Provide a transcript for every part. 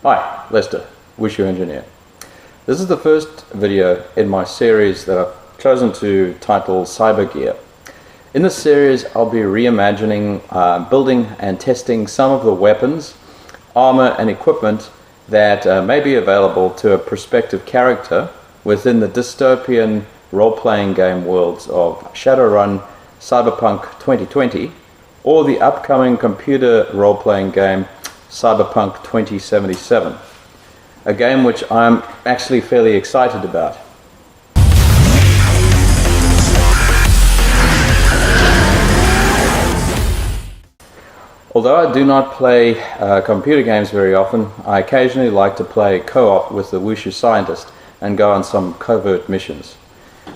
Hi, Lester, Wushu engineer. This is the first video in my series that I've chosen to title Cyber Gear. In this series I'll be reimagining, building and testing some of the weapons, armor and equipment that may be available to a prospective character within the dystopian role-playing game worlds of Shadowrun, Cyberpunk 2020 or the upcoming computer role-playing game Cyberpunk 2077, a game which I'm actually fairly excited about. Although I do not play computer games very often, I occasionally like to play co-op with the Wushu scientist and go on some covert missions.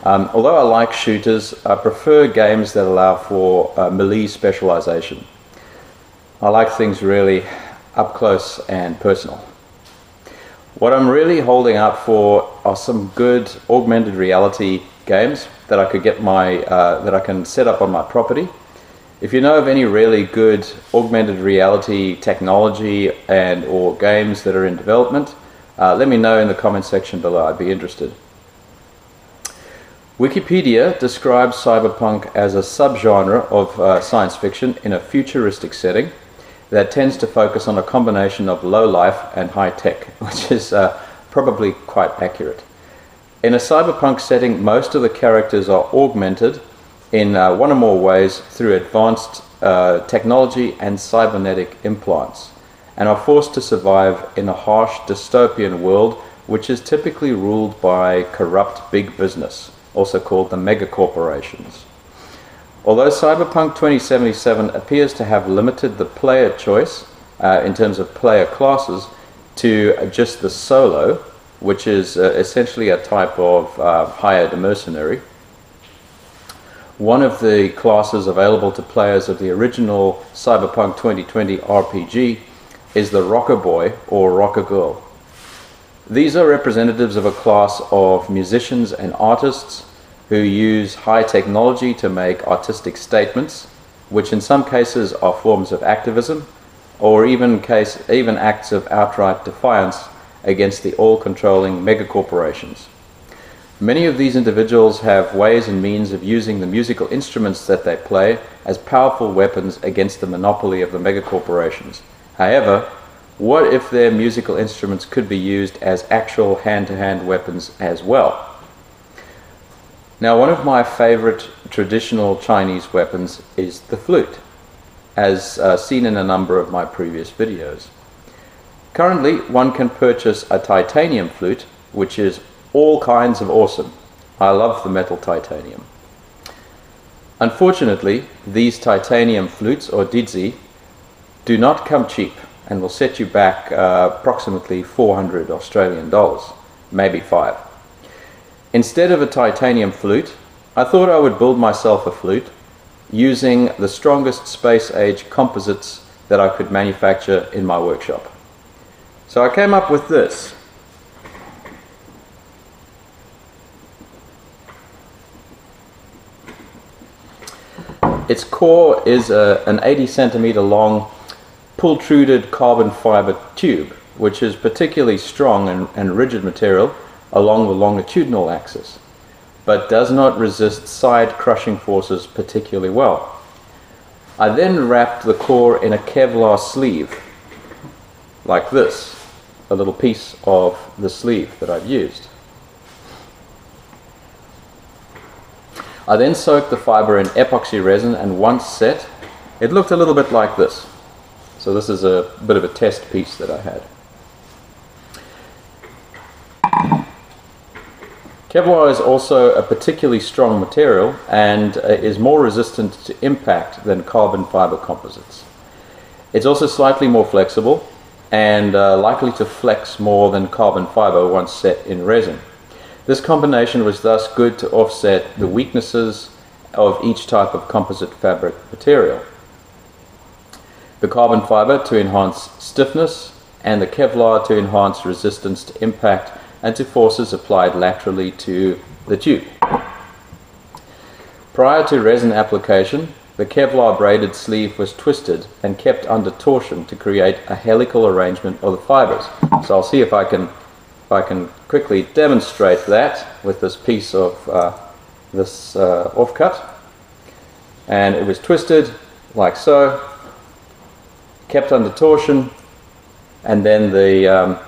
Although I like shooters, I prefer games that allow for melee specialization. I like things really up close and personal. What I'm really holding out for are some good augmented reality games that I could get that I can set up on my property. If you know of any really good augmented reality technology and or games that are in development, let me know in the comment section below. I'd be interested. Wikipedia describes cyberpunk as a subgenre of science fiction in a futuristic setting that tends to focus on a combination of low life and high tech, which is probably quite accurate. In a cyberpunk setting, most of the characters are augmented in one or more ways through advanced technology and cybernetic implants, and are forced to survive in a harsh dystopian world which is typically ruled by corrupt big business, also called the megacorporations. Although Cyberpunk 2077 appears to have limited the player choice in terms of player classes to just the solo, which is essentially a type of hired mercenary, one of the classes available to players of the original Cyberpunk 2020 RPG is the Rocker Boy or Rocker Girl. These are representatives of a class of musicians and artists who use high technology to make artistic statements, which in some cases are forms of activism, or even acts of outright defiance against the all-controlling megacorporations. Many of these individuals have ways and means of using the musical instruments that they play as powerful weapons against the monopoly of the megacorporations. However, what if their musical instruments could be used as actual hand-to-hand weapons as well? Now, one of my favorite traditional Chinese weapons is the flute, as seen in a number of my previous videos. Currently, one can purchase a titanium flute, which is all kinds of awesome. I love the metal titanium. Unfortunately, these titanium flutes, or didzi, do not come cheap and will set you back approximately 400 Australian dollars, maybe 5. Instead of a titanium flute, I thought I would build myself a flute using the strongest space-age composites that I could manufacture in my workshop. So I came up with this. Its core is an 80 centimeter long pultruded carbon fiber tube, which is particularly strong and rigid material along the longitudinal axis, but does not resist side crushing forces particularly well. I then wrapped the core in a Kevlar sleeve, like this, a little piece of the sleeve that I've used. I then soaked the fiber in epoxy resin, and once set, it looked a little bit like this. So this is a bit of a test piece that I had. Kevlar is also a particularly strong material and is more resistant to impact than carbon fiber composites. It's also slightly more flexible and likely to flex more than carbon fiber once set in resin. This combination was thus good to offset the weaknesses of each type of composite fabric material. The carbon fiber to enhance stiffness and the Kevlar to enhance resistance to impact and to forces applied laterally to the tube. Prior to resin application, the Kevlar braided sleeve was twisted and kept under torsion to create a helical arrangement of the fibers. So I'll see if I can quickly demonstrate that with this piece of this offcut. And it was twisted like so, kept under torsion, and then the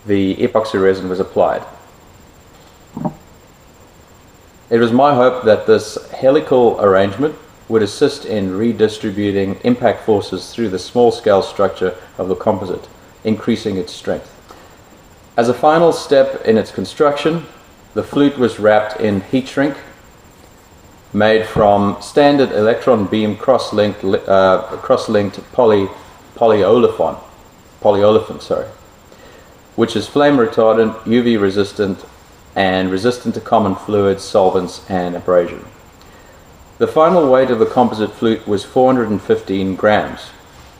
epoxy resin was applied. It was my hope that this helical arrangement would assist in redistributing impact forces through the small scale structure of the composite, increasing its strength. As a final step in its construction, the flute was wrapped in heat shrink made from standard electron beam cross-linked polyolefin, which is flame retardant, UV resistant, and resistant to common fluids, solvents, and abrasion. The final weight of the composite flute was 415 grams,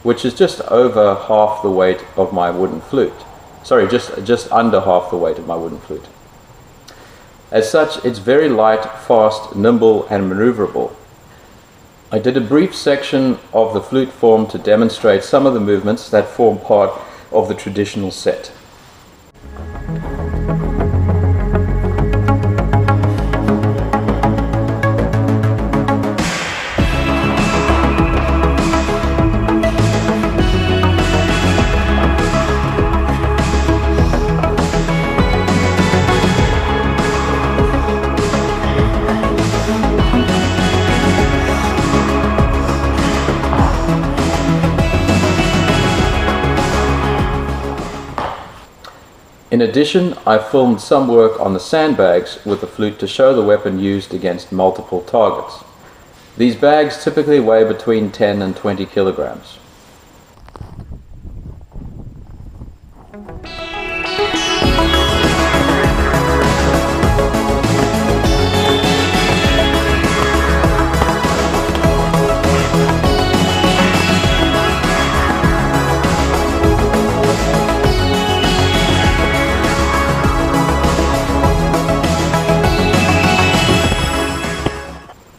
which is just over half the weight of my wooden flute. Sorry, just under half the weight of my wooden flute. As such, it's very light, fast, nimble, and maneuverable. I did a brief section of the flute form to demonstrate some of the movements that form part of the traditional set. In addition, I filmed some work on the sandbags with the flute to show the weapon used against multiple targets. These bags typically weigh between 10 and 20 kilograms.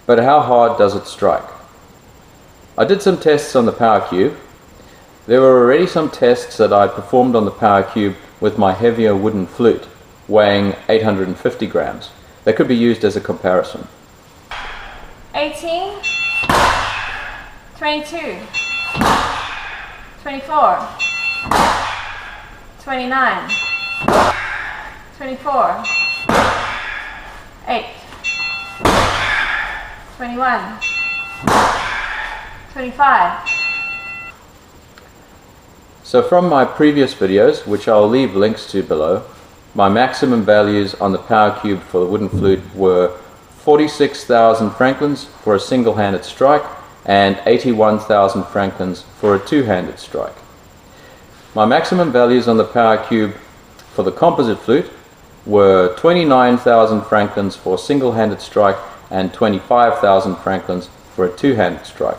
But how hard does it strike? I did some tests on the Power Cube. There were already some tests that I performed on the Power Cube with my heavier wooden flute, weighing 850 grams. They could be used as a comparison. 18, 22, 24, 29, 24, 8, 21, 25. So from my previous videos, which I'll leave links to below, my maximum values on the Power Cube for the wooden flute were 46,000 franklins for a single-handed strike and 81,000 franklins for a two-handed strike. My maximum values on the Power Cube for the composite flute were 29,000 franklins for a single-handed strike and 25,000 franklins for a two-handed strike.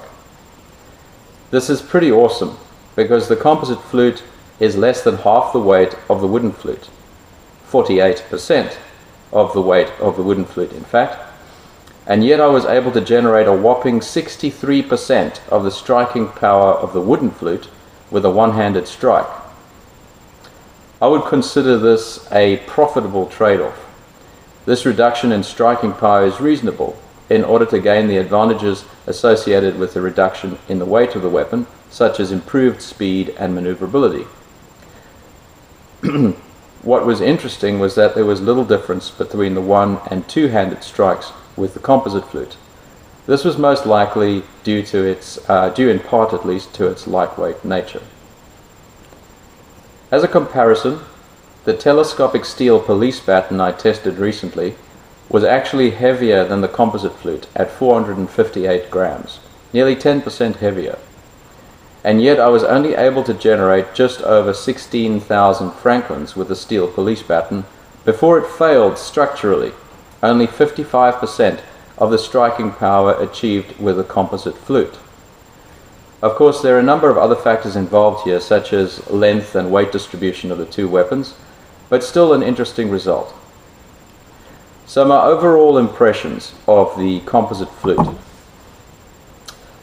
This is pretty awesome because the composite flute is less than half the weight of the wooden flute, 48% of the weight of the wooden flute in fact, and yet I was able to generate a whopping 63% of the striking power of the wooden flute with a one-handed strike. I would consider this a profitable trade-off. This reduction in striking power is reasonable in order to gain the advantages associated with the reduction in the weight of the weapon, such as improved speed and maneuverability. What was interesting was that there was little difference between the one- and two-handed strikes with the composite flute. This was most likely due in part at least to its lightweight nature. As a comparison, the telescopic steel police baton I tested recently was actually heavier than the composite flute at 458 grams, nearly 10% heavier. And yet I was only able to generate just over 16,000 franklins with the steel police baton before it failed structurally, only 55% of the striking power achieved with the composite flute. Of course, there are a number of other factors involved here, such as length and weight distribution of the two weapons, but still an interesting result. So my overall impressions of the composite flute.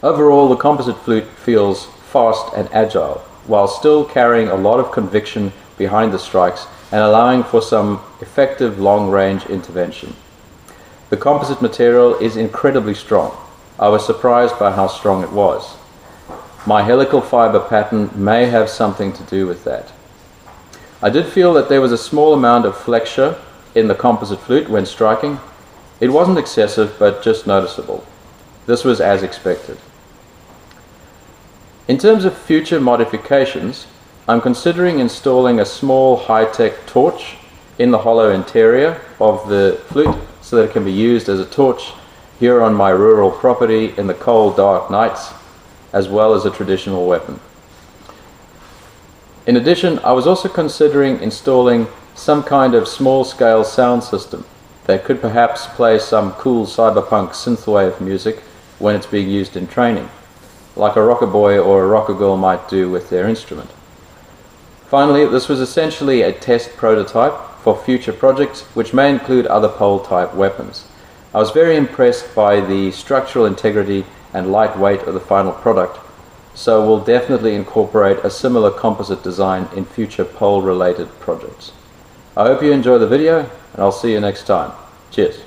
Overall, the composite flute feels fast and agile, while still carrying a lot of conviction behind the strikes and allowing for some effective long-range intervention. The composite material is incredibly strong. I was surprised by how strong it was. My helical fiber pattern may have something to do with that. I did feel that there was a small amount of flexure in the composite flute when striking. It wasn't excessive, but just noticeable. This was as expected. In terms of future modifications, I'm considering installing a small high-tech torch in the hollow interior of the flute so that it can be used as a torch here on my rural property in the cold, dark nights, as well as a traditional weapon. In addition, I was also considering installing some kind of small-scale sound system that could perhaps play some cool cyberpunk synthwave music when it's being used in training, like a rocker boy or a rocker girl might do with their instrument. Finally, this was essentially a test prototype for future projects, which may include other pole-type weapons. I was very impressed by the structural integrity and lightweight of the final product, so we'll definitely incorporate a similar composite design in future pole-related projects. I hope you enjoy the video, and I'll see you next time. Cheers.